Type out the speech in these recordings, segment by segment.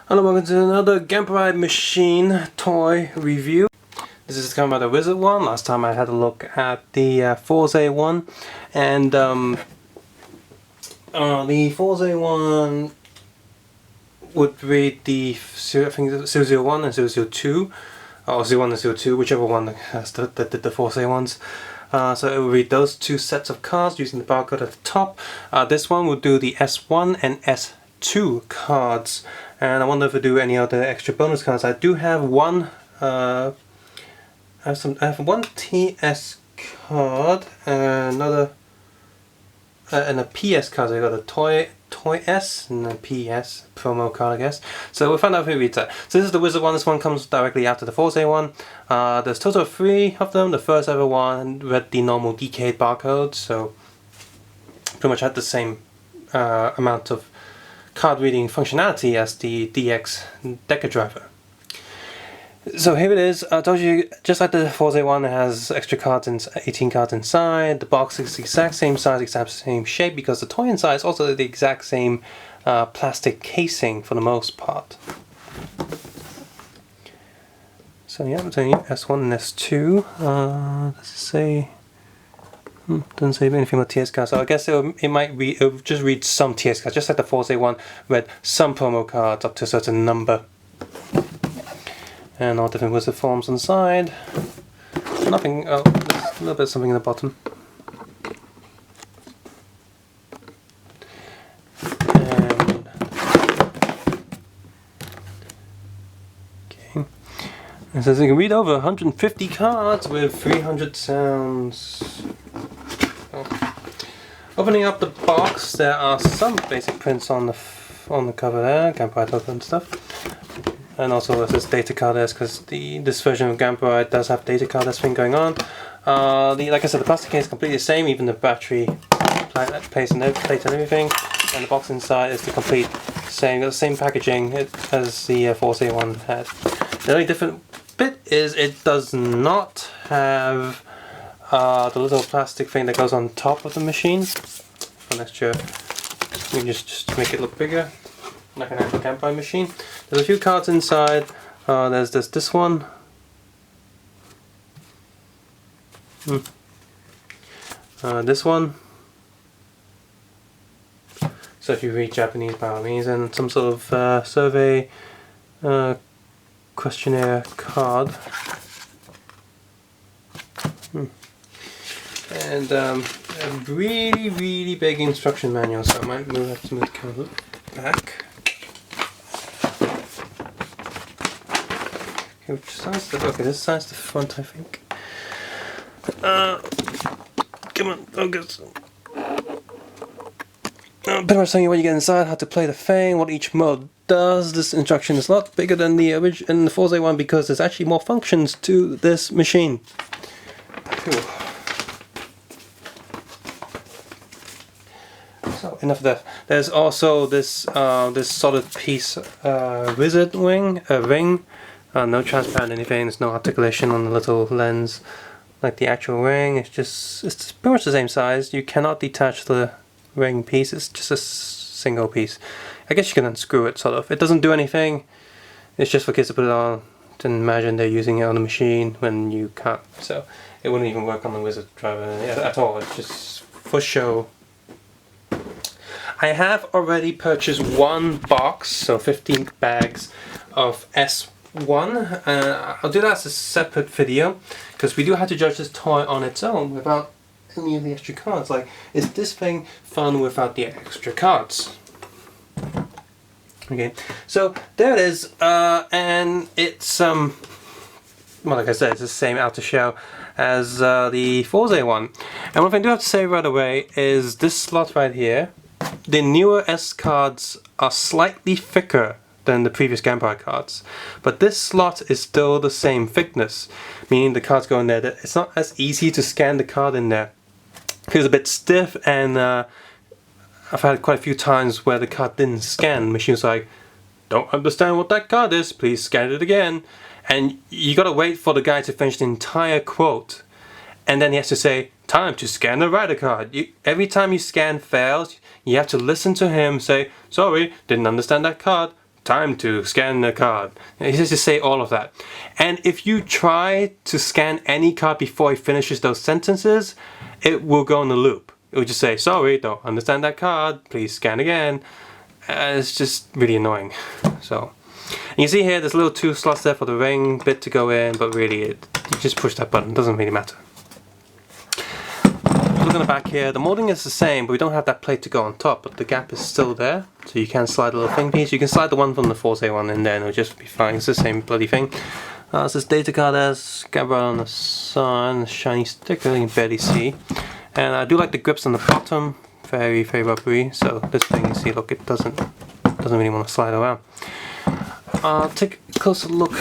Hello, welcome to another Ganbaride machine toy review. This is Kamen the Wizard one. Last time I had a look at the Force one, and the Force one would read the I think 001 and 002, or 01 and 02, whichever one has the Force ones. So it will read those two sets of cards using the barcode at the top. This one will do the S1 and S2 cards, and I wonder if I do any other extra bonus cards. I do have one. I have one TS card, another, and a PS card. So I got a Toy S and a PS promo card, I guess. So we'll find out who reads that. So this is the Wizard one. This one comes directly after the Force one. There's a total of 3 of them. The first ever one read the normal decayed barcode, so pretty much had the same amount of card reading functionality as the DX Deca driver. So here it is. I told you, just like the Force one, it has extra cards, 18 cards inside. The box is the exact same size, exact same shape, because the toy inside is also the exact same plastic casing for the most part. So yeah, it's only S1 and S2. Does it say? Doesn't say anything about TS cards, so I guess it might read, it'll just read some TS cards, just like the Force one read some promo cards up to a certain number. And all different wizard forms on the side. Nothing, oh, there's a little bit of something in the bottom. And, okay. It says you can read over 150 cards with 300 sounds. Oh. Opening up the box, there are some basic prints on the cover there, Ganbaride logo and stuff. And also it says data Carddass, because this version of Ganbaride does have data Carddass thing going on. Like I said, the plastic case is completely the same, even the battery plate and everything. And the box inside is the complete same, the same packaging as the Force one had. The only different bit is it does not have the little plastic thing that goes on top of the machine. For an extra, we can just make it look bigger, like an actual Ganbaride machine. There's a few cards inside. There's this one. This one. So if you read Japanese, by all means, and some sort of survey questionnaire card. And a really big instruction manual, so I might have to move the camera back. Okay, which side's the, okay, this side's the front, I think. Come on, focus. Pretty much telling you what you get inside, how to play the thing, what each mode does. This instruction is a lot bigger than the original in the Force one, because there's actually more functions to this machine. Whew. So enough of that. There's also this this solid piece wizard ring. No transparent anything. There's no articulation on the little lens like the actual ring. It's pretty much the same size. You cannot detach the ring piece. It's just a single piece. I guess you can unscrew it, sort of. It doesn't do anything. It's just for kids to put it on. To imagine they're using it on the machine when you can't. So it wouldn't even work on the wizard driver at all. It's just for show. I have already purchased one box, so 15 bags of S1. I'll do that as a separate video, because we do have to judge this toy on its own without any of the extra cards. Like, is this thing fun without the extra cards? Okay, so there it is, and it's well, like I said, it's the same outer shell as the Force one. And one thing I do have to say right away is this slot right here. The newer S cards are slightly thicker than the previous Ganbaride cards, but this slot is still the same thickness, meaning the cards go in there. It's not as easy to scan the card in there. It feels a bit stiff, and I've had quite a few times where the card didn't scan. The machine's like, don't understand what that card is, please scan it again. And you gotta wait for the guy to finish the entire quote, and then he has to say, time to scan the rider card. Every time you scan fails, you have to listen to him say, sorry, didn't understand that card, time to scan the card. He says to say all of that. And if you try to scan any card before he finishes those sentences, it will go in a loop. It will just say, sorry, don't understand that card, please scan again. It's just really annoying. So, and you see here, there's little 2 slots there for the ring bit to go in, but really, you just push that button, it doesn't really matter. Look on the back here, the molding is the same, but we don't have that plate to go on top, but the gap is still there, so you can slide a little thing piece. You can slide the one from the Force A1 in there and it'll just be fine. It's the same bloody thing. This is data Carddass, Ganbaride on the side, the shiny sticker you can barely see. And I do like the grips on the bottom, very rubbery, so this thing you see, look, it doesn't really want to slide around. I'll take a closer look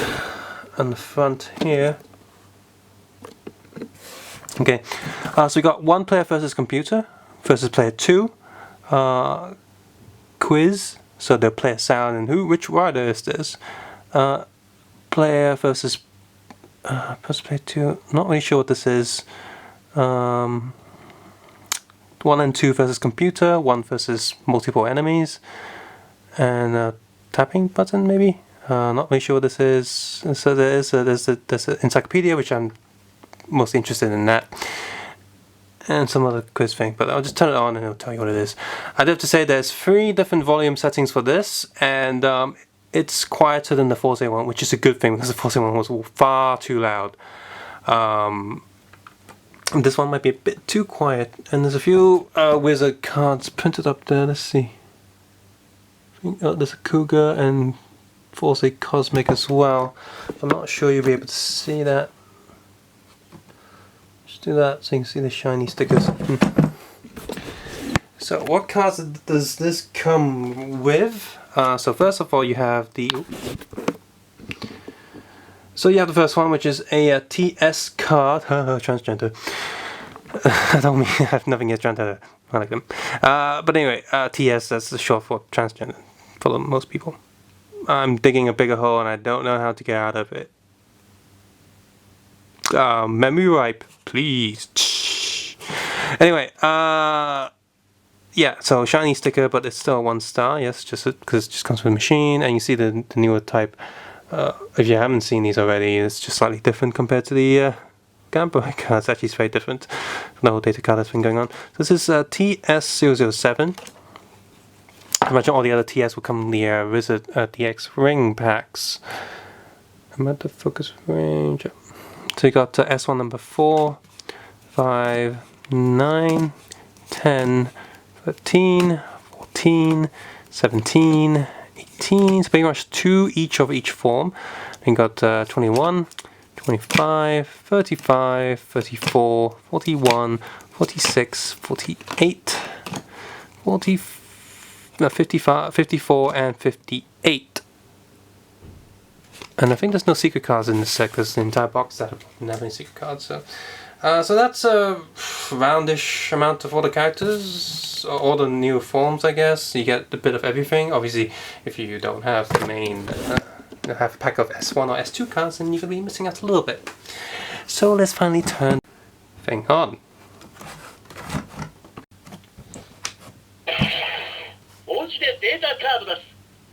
on the front here. Okay, so we got 1 player versus computer versus player 2. Quiz, so they'll play a sound and which rider is this? Player versus player 2, not really sure what this is. 1 and 2 versus computer, 1 versus multiple enemies, and a tapping button maybe? Not really sure what this is. So there's an encyclopedia, which I'm mostly interested in that, and some other quiz thing, but I'll just turn it on and it'll tell you what it is. I do have to say there's 3 different volume settings for this, and it's quieter than the Force A1, which is a good thing because the Force A1 was far too loud. This one might be a bit too quiet, and there's a few wizard cards printed up there. Let's see. There's a Cougar and Force A Cosmic as well. I'm not sure you'll be able to see that. Just do that so you can see the shiny stickers. So what cards does this come with? So first of all you have the... So you have the first one, which is a TS card. Transgender. I don't mean I have nothing against transgender. I like them. But anyway, TS, that's the short for transgender for most people. I'm digging a bigger hole and I don't know how to get out of it. Memory wipe, please. Anyway, yeah, so shiny sticker, but it's still a 1 star. Yes, just because it just comes with a machine, and you see the newer type. If you haven't seen these already, it's just slightly different compared to the Ganbaride cards. Actually, it's very different from the whole data card that's been going on. So this is TS007. I imagine all the other TS will come in the Wizard DX ring packs. I'm at the focus range. So you got S1 number 4, 5, 9, 10, 13, 14, 17, 18, so pretty much 2 each of each form. Then you got 21, 25, 35, 34, 41, 46, 48, 55, 54, and 58. And I think there's no secret cards in this set because the entire box doesn't have any secret cards. So that's a roundish amount of all the characters, all the new forms, I guess. You get a bit of everything. Obviously, if you don't have the main, have a pack of S1 or S2 cards, then you're going to be missing out a little bit. So let's finally turn the thing on. Ouchide data Carddass,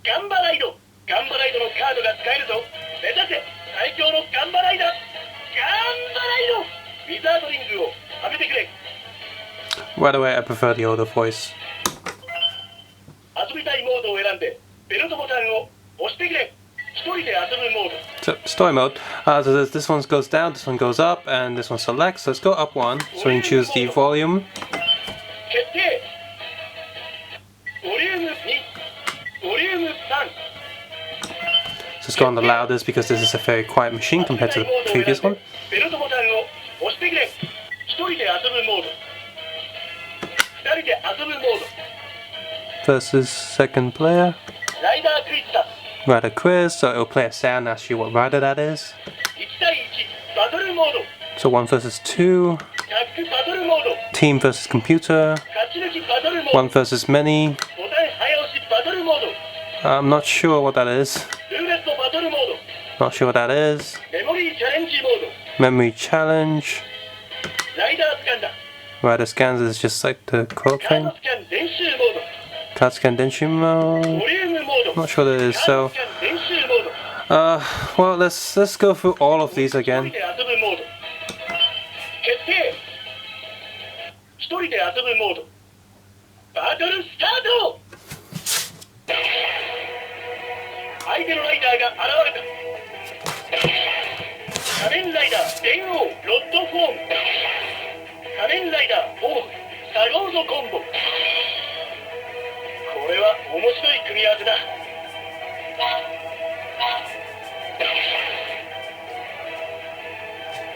Ganbaride. Ganbaride のカードが使えるぞ。目指せ最強のガンバライダー。Ganbaride! Wizardリングをはめてくれ。 Right away, I prefer the older voice. 遊びたいモードを選んでベルトボタンを押してくれ。一人で遊ぶモード。 So, story mode. So this one goes down, this one goes up, and this one selects. Let's go up 1. So you can choose the volume. 決定。ボリューム2、ボリューム3。 So let's go on the loudest because this is a very quiet machine compared to the previous one. ベルトボタンを押してくれ。一人で遊ぶモード。二人で遊ぶモード。 Versus second player. ライダークイズだ。 Rider quiz, so it'll play a sound and ask you what rider that is. 1対1バトルモード。 So 1 versus 2. タッグバトルモード。 Team versus computer. 勝ち抜きバトルモード。 1 versus many. ボタン早押しバトルモード。 I'm not sure what that is. ルーレットバトルモード。 Not sure what that is. メモリーチャレンジモード。 Memory challenge. ライダースキャンだ。 Rider scans is just like the quote カー thing. ドスキャン練習モード。 Card scan denshu mode. ボリュームモード。not sure what it is. So, well, let's go through all of these again. 決定。一人で遊ぶモード。バトルスタート。相手のライダーが現れた。仮面ライダー電王ロッドフォーム。仮面ライダーフォームサゴーゾコンボ。これは面白い組み合わせだ。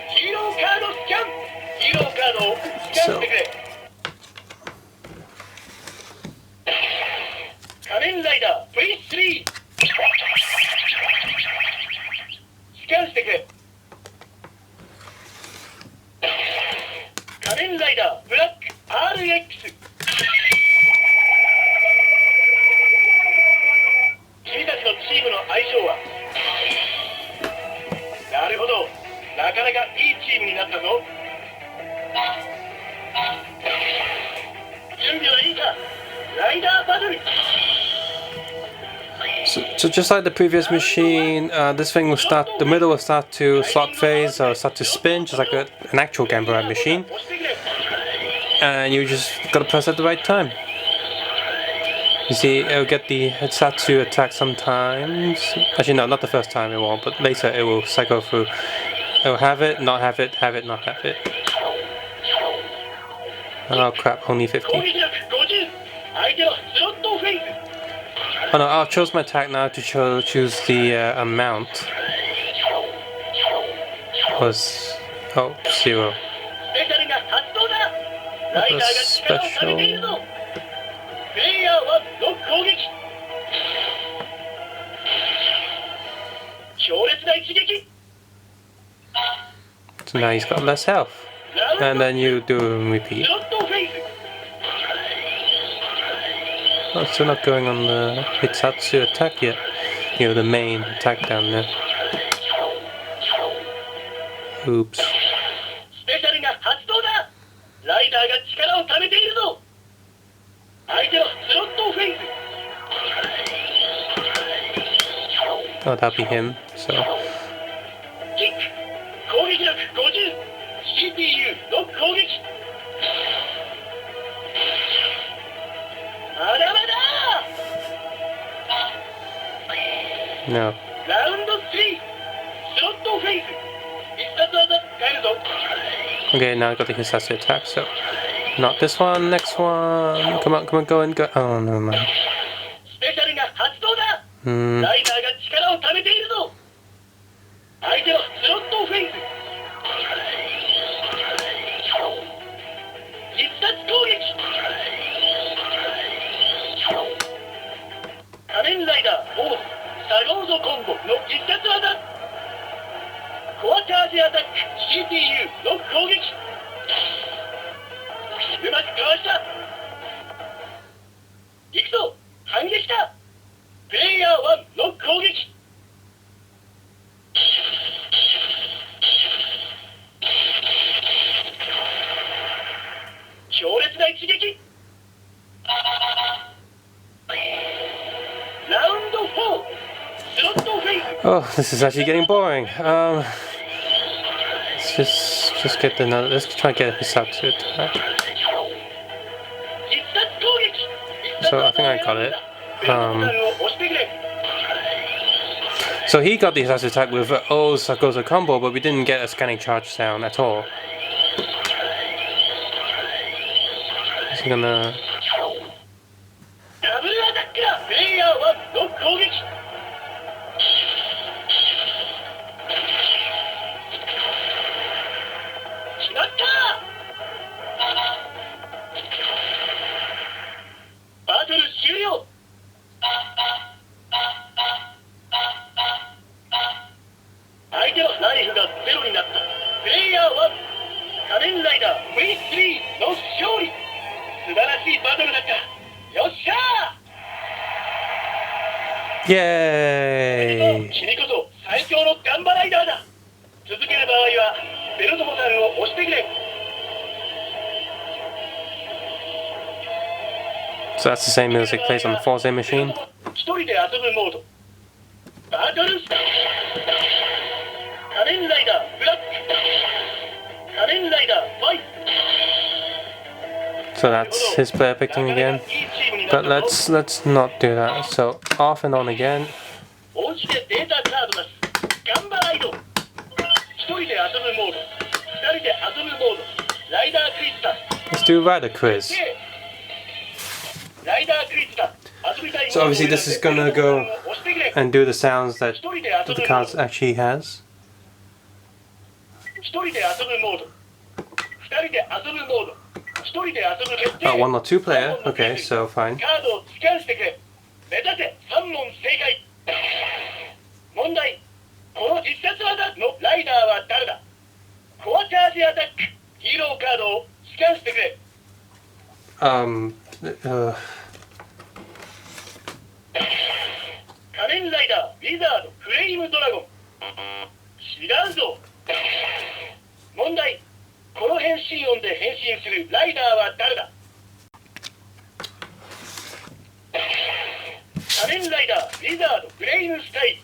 ヒーローカードスキャン。ヒーローカードをスキャンしてくれ。仮面ライダー V3 スキャンしてくれ。仮面ライダーブラック RX。 君たちのチームの相性は。なるほど、なかなかいいチームになったぞ。準備はいいか。ライダーバトル。 So just like the previous machine, this thing will start, the middle will start to slot phase or start to spin, just like an actual Ganbaride machine. And you just gotta press at the right time. You see, it'll start to attack sometimes. Actually, no, not the first time it won't, but later it will cycle through. It will have it, not have it, have it, not have it. Oh crap, only 50. Oh no, I'll choose my attack now to choose the amount. Was 0. That was special. So now he's got less health. And then you do a repeat. Oh, still not going on the Hitsatsu attack yet. You know, the main attack down there. Oops. Oh, that'll be him, so. No. Okay, now I got the Hitsatsu attack, so. Not this one, next one. Come on, go and go. Oh, no, man. Oh, this is actually getting boring. Let's just get another. Let's try and get a Hitsatsu attack. So I think I got it. So he got the Hitsatsu attack with Sagozo combo, but we didn't get a scanning charge sound at all. Is he gonna? Yay! So that's the same music plays on the 4-Zay machine. 人で遊ぶモード。バトルスター。仮面ライダーブラック。仮面ライダーファイト。 So that's his player picking again. But let's not do that. So off and on again. おうちでデータカードです。ガンバライド。一人で遊ぶモード。二人で遊ぶモード。ライダークイズだ。 Let's do Rider Quiz. ライダークイズだ。遊びたい So obviously this is gonna go and do the sounds that the cards actually has. 一人で遊ぶモード。二人で遊ぶモード。一人で遊ぶ決定。 One or two player. Okay, so fine. カードをスキャンしてくれ。目指せ3問正解。問題。この必殺技のライダーは誰だ？コアチャージアタック。ヒーローカードをスキャンしてくれ。仮面ライダー、ウィザード、フレイムドラゴン。知らんぞ。問題。この変身音で変身するライダーは誰だ？仮面ライダー、ウィザード、ブレインスタイル。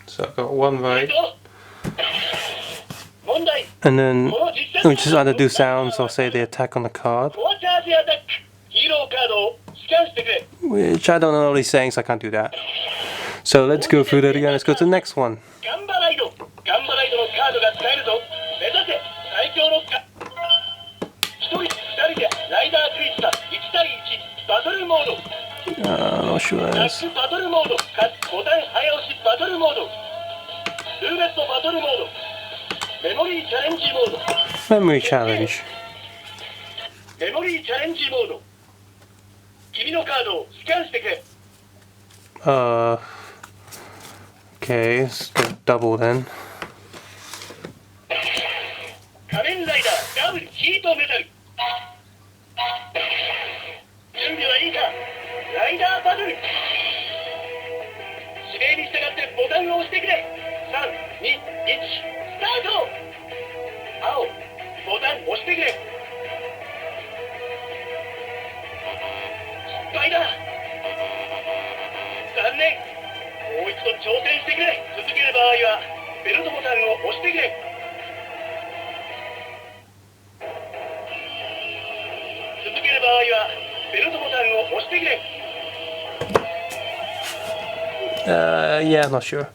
So I've got one right. 問題。 And then we just either do sounds or say the attack on the card. コアチャージアタック。ヒーローカードをスキャンしてくれ。 Which I don't know what he's saying, so I can't do that. So let's go through that again. Let's go to the next one. ガンバライド。ガンバライドのカードが使えるぞ。目指せ最強の一人、二人でライダークイズだ。1対1バトルモード。Not sure what タ that ッ is. クバトルモード。ボタン早押しバトルモード。ルーレットバトルモード。メモリーチャレンジモード。 Memory challenge. メモリーチャレンジモード。君のカードをスキャンしてくれ。 Okay, let's go double then. 仮面ライダーダブルヒートメタル。準備はいいか？ライダーバトル。指令に従ってボタンを押してくれ。3、2、1、スタート。青、ボタン押してくれ。失敗だ。残念。もう一度挑戦してくれ。続ける場合はベルトボタンを押してくれ。続ける場合はベルトボタンを押してくれ。 Yeah, not sure.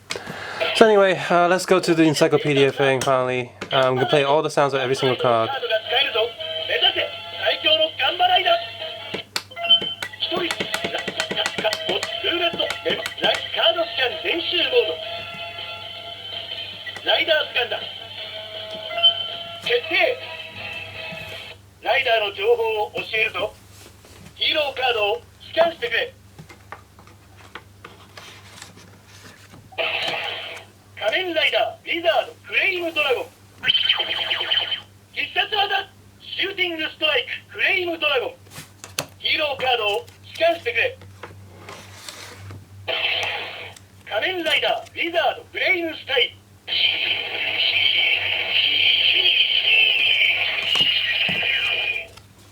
So anyway, let's go to the encyclopedia thing finally. I'm gonna play all the sounds of every single card. カードが使えるぞ。目指せ最強のガンバライダー。一人ルーレットカードスキャン練習モード。ライダースキャンだ。決定。ライダーの情報を教えるぞ。ヒーローカードをスキャンしてくれ。仮面ライダー、ウィザード、フレイムドラゴン。必殺技、シューティングストライク、フレイムドラゴン。ヒーローカードをスキャンしてくれ。仮面ライダー、ウィザード、ブレインスタイル。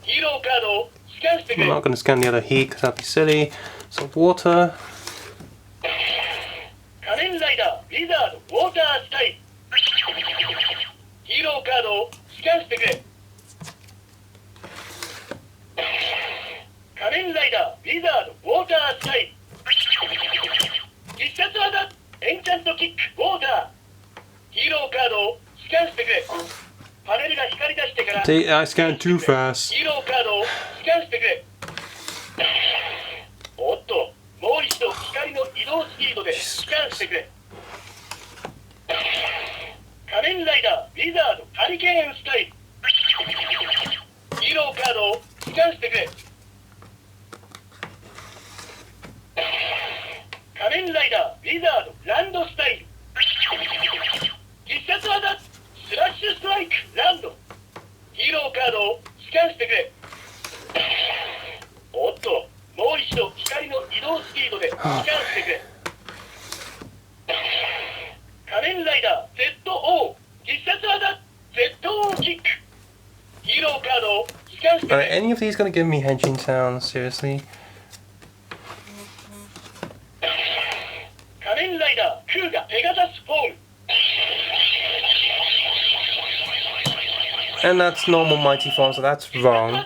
ヒーローカードをスキャンしてく I'm れ。 not gonna scan the other heat because that'd be silly. So water. 仮面ライダー、ウィザード、ウォータースタイル。ヒーローカードをスキャンしてくれ。仮面ライダー、ウィザード、ウォータースタイル。必殺技、エンチャントキック、ウォーター。ヒーローカードをスキャンしてくれ。パネルが光り出してから。 See, I scanned too fast. ヒーローカードをスキャンしてくれ。おっと、もう一度光の移動スピードでスキャンしてくれ。仮面ライダー、ウィザード、ハリケーンスタイル。ヒーローカードをスキャンしてくれ。仮面ライダー、ウィザード、ランドスタイル。必殺技、スラッシュストライク、ランド。ヒーローカードをスキャンしてくれ。おっと、もう一度光の移動スピードでスキャンしてくれ。仮面ライダー、ZO、必殺技、ZO キック。ヒーローカードをスキャンしてく Are れ。 any of these gonna give me henshin sounds? Seriously? 仮面ライダークーガペガザスフォーム And that's normal mighty form, so that's wrong.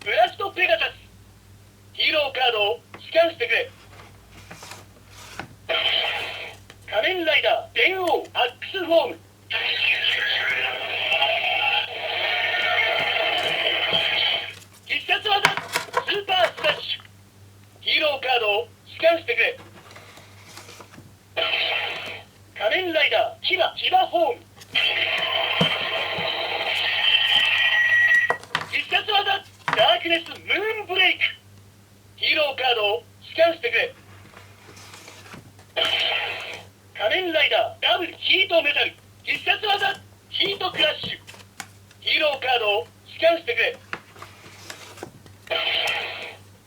ブラストペガザスヒーローカードをスキャンしてくれ仮面ライダー電王アックスフォーム必殺技スーパースラッシュヒーローカードをスキャンしてくれ仮面ライダー牙フォーム必殺技ダークネスムーンブレイクヒーローカードをスキャンしてくれ仮面ライダーダブルヒートメタル必殺技ヒートクラッシュヒーローカードをスキャンしてくれ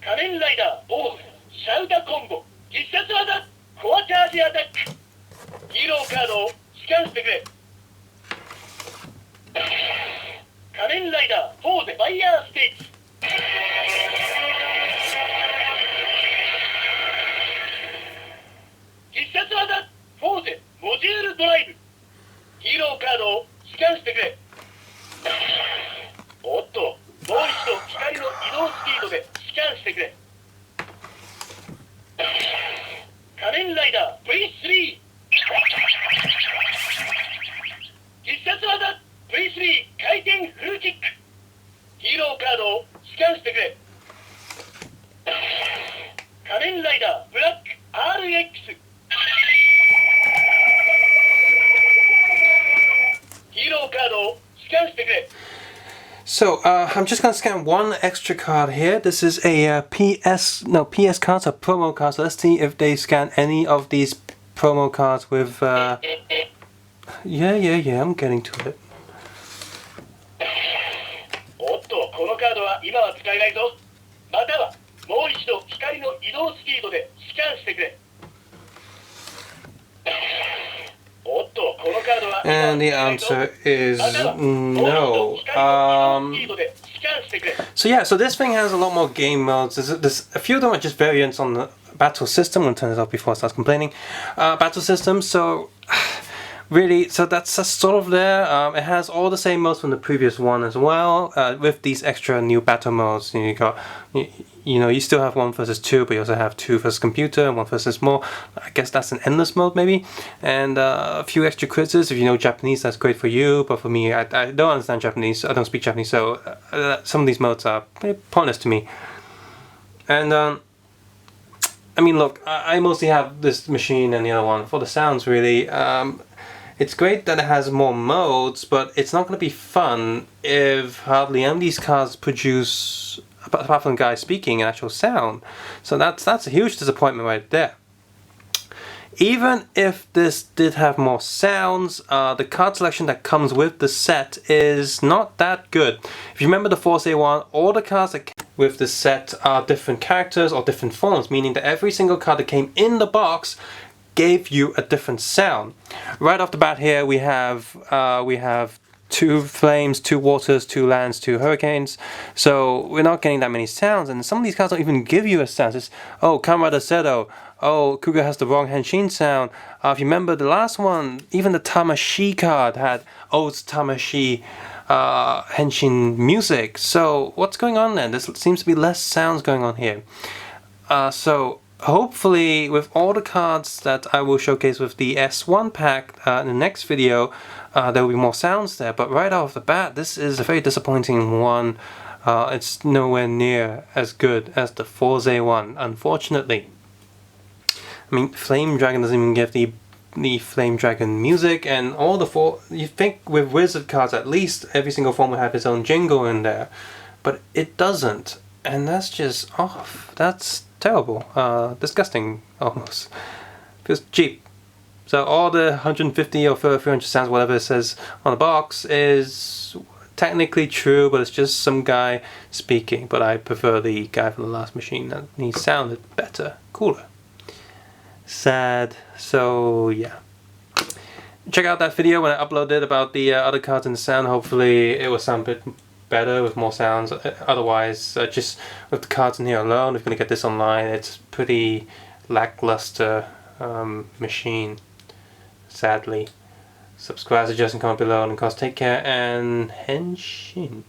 仮面ライダーボールシャウタコンボ必殺技コアチャージアタックヒーローカードをスキャンしてくれ仮面ライダーフォーゼファイヤーステージ必殺技フォーゼモジュールドライブヒーローカードをスキャンしてくれおっともう一度光の移動スピードでスキャンしてくれ仮面ライダー V3 必殺技 V3 回転フルキックヒーローカードをスキャンしてくれ仮面ライダーブラック RX ヒーローカードをスキャンしてくれ So, I'm just gonna scan one extra card here. This is a PS cards, a promo card. So let's see if they scan any of these promo cards with, yeah, I'm getting to it. おっと、このカードは今は使えないぞ。または、もう一度光の移動スピードでスキャンしてくれ。おっと、このカードは And the answer is no. So yeah, so this thing has a lot more game modes. There's a few of them are just variants on the battle system. I'm going to turn this off before I start complaining. Battle system, so really, so that's sort of there. It has all the same modes from the previous one as well, with these extra new battle modes. You got, you still have 1 versus 2, but you also have 2 versus computer and 1 versus more. I guess that's an endless mode maybe, and a few extra quizzes. If you know Japanese, that's great for you. But for me, I don't understand Japanese. I don't speak Japanese, so some of these modes are pretty pointless to me. And I mean, look, I mostly have this machine and the other one for the sounds, really. It's great that it has more modes, but it's not going to be fun if hardly any of these cards produce, apart from the guy speaking, an actual sound. So that's a huge disappointment right there. Even if this did have more sounds, the card selection that comes with the set is not that good. If you remember the Force A1, all the cards that came with the set are different characters or different forms, meaning that every single card that came in the box gave you a different sound. Right off the bat here we have 2 flames, 2 waters, 2 lands, 2 hurricanes. So we're not getting that many sounds, and some of these cards don't even give you a sound. It's, oh, Kamen Seto. Oh, Kuga has the wrong Henshin sound. If you remember the last one, even the Tamashi card had O's Tamashi Henshin music. So what's going on then? There seems to be less sounds going on here. So hopefully with all the cards that I will showcase with the S1 pack in the next video, there will be more sounds there. But right off the bat, this is a very disappointing one. It's nowhere near as good as the Force one, unfortunately. I mean, Flame Dragon doesn't even give the Flame Dragon music, and all the you think with Wizard cards at least every single form would have its own jingle in there, but it doesn't, and that's just off. That's terrible, disgusting almost. Feels cheap. So all the 150 or 300 sounds, whatever it says on the box, is technically true, but it's just some guy speaking. But I prefer the guy from the last machine, that he sounded better, cooler. Sad. So yeah, check out that video when I uploaded about the other cards in the sound. Hopefully it will sound a bit better with more sounds. Otherwise, just with the cards in here alone, if you're gonna get this online, it's pretty lackluster machine, sadly. Subscribe, suggest, and comment below, and of course take care and henshin.